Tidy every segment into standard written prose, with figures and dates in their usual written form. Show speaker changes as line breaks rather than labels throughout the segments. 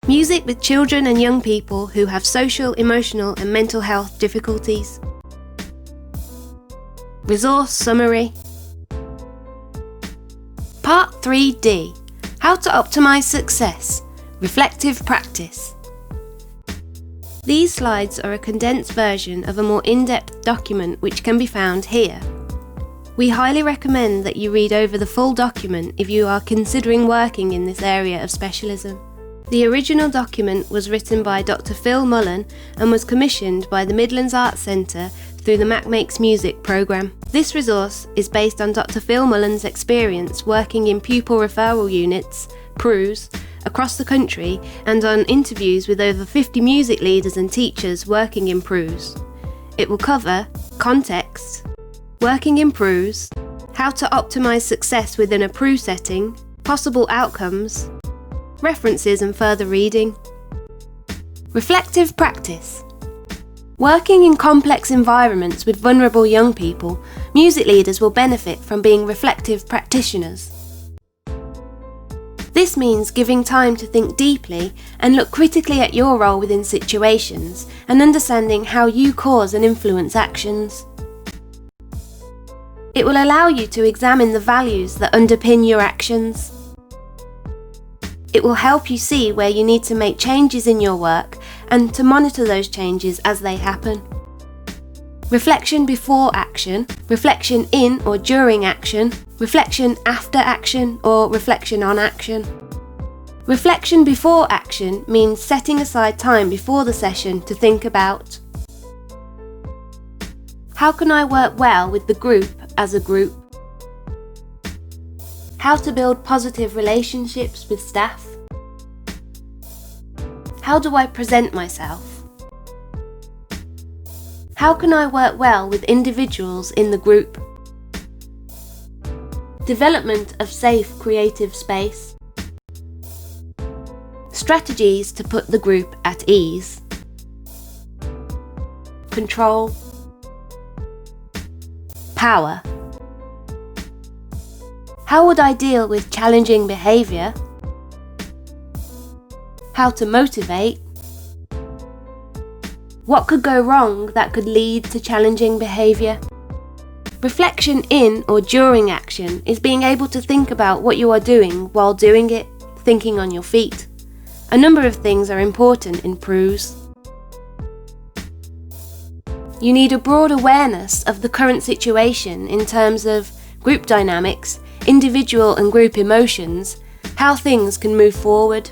Music with children and young people who have social, emotional and mental health difficulties. Resource summary. Part 3D. How to optimise success. Reflective practice. These slides are a condensed version of a more in-depth document which can be found here. We highly recommend that you read over the full document if you are considering working in this area of specialism. The original document was written by Dr Phil Mullen and was commissioned by the Midlands Arts Centre through the Mac Makes Music programme. This resource is based on Dr Phil Mullen's experience working in pupil referral units, PRUs, across the country and on interviews with over 50 music leaders and teachers working in PRUs. It will cover context, working in PRUs, how to optimise success within a PRU setting, possible outcomes, references and further reading. Reflective practice. Working in complex environments with vulnerable young people, music leaders will benefit from being reflective practitioners. This means giving time to think deeply and look critically at your role within situations and understanding how you cause and influence actions. It will allow you to examine the values that underpin your actions. It will help you see where you need to make changes in your work and to monitor those changes as they happen. Reflection before action, reflection in or during action, reflection after action or reflection on action. Reflection before action means setting aside time before the session to think about: how can I work well with the group as a group? How to build positive relationships with staff? How do I present myself? How can I work well with individuals in the group? Development of safe creative space. Strategies to put the group at ease. Control. Power. How would I deal with challenging behaviour? How to motivate. What could go wrong that could lead to challenging behaviour? Reflection in or during action is being able to think about what you are doing while doing it, thinking on your feet. A number of things are important in PRUs. You need a broad awareness of the current situation in terms of group dynamics, individual and group emotions, how things can move forward.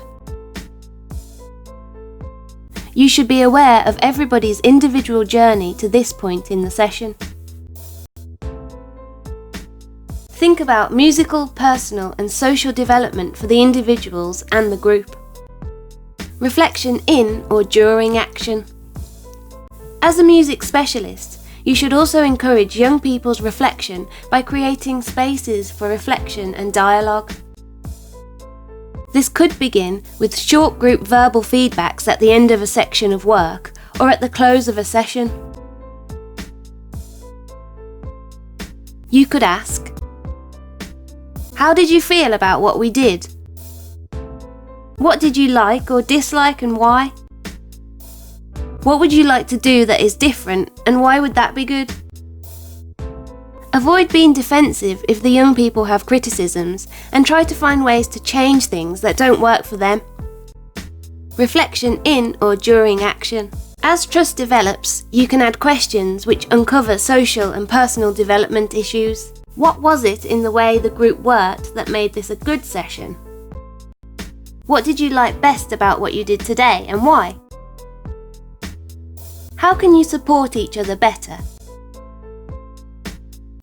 You should be aware of everybody's individual journey to this point in the session. Think about musical, personal and social development for the individuals and the group. Reflection in or during action. As a music specialist, you should also encourage young people's reflection by creating spaces for reflection and dialogue. This could begin with short group verbal feedbacks at the end of a section of work or at the close of a session. You could ask, how did you feel about what we did? What did you like or dislike and why? What would you like to do that is different and why would that be good? Avoid being defensive if the young people have criticisms and try to find ways to change things that don't work for them. Reflection in or during action. As trust develops, you can add questions which uncover social and personal development issues. What was it in the way the group worked that made this a good session? What did you like best about what you did today and why? How can you support each other better?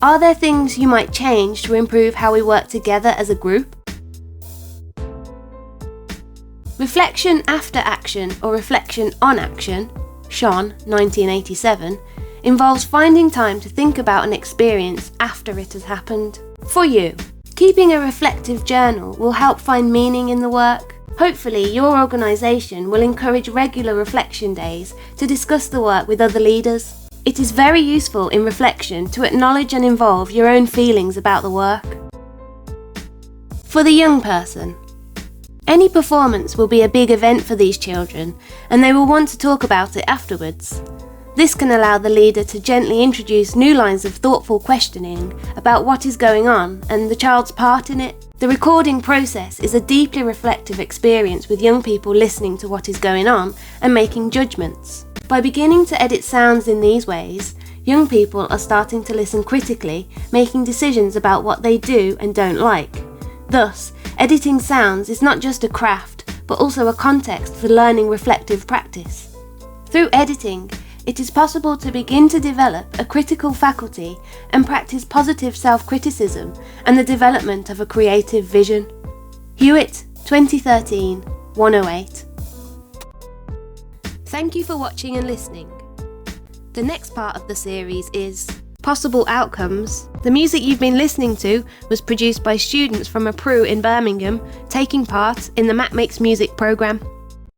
Are there things you might change to improve how we work together as a group? Reflection after action or reflection on action, Sean, 1987, involves finding time to think about an experience after it has happened. For you, keeping a reflective journal will help find meaning in the work. Hopefully, your organisation will encourage regular reflection days to discuss the work with other leaders. It is very useful in reflection to acknowledge and involve your own feelings about the work. For the young person, Any performance will be a big event for these children, and they will want to talk about it afterwards. This can allow the leader to gently introduce new lines of thoughtful questioning about what is going on and the child's part in it. The recording process is a deeply reflective experience with young people listening to what is going on and making judgments. By beginning to edit sounds in these ways, young people are starting to listen critically, making decisions about what they do and don't like. Thus, editing sounds is not just a craft, but also a context for learning reflective practice. Through editing, it is possible to begin to develop a critical faculty and practice positive self-criticism and the development of a creative vision. Hewitt, 2013, 108. Thank you for watching and listening. The next part of the series is Possible Outcomes. The music you've been listening to was produced by students from a PRU in Birmingham, taking part in the Matt Makes Music programme.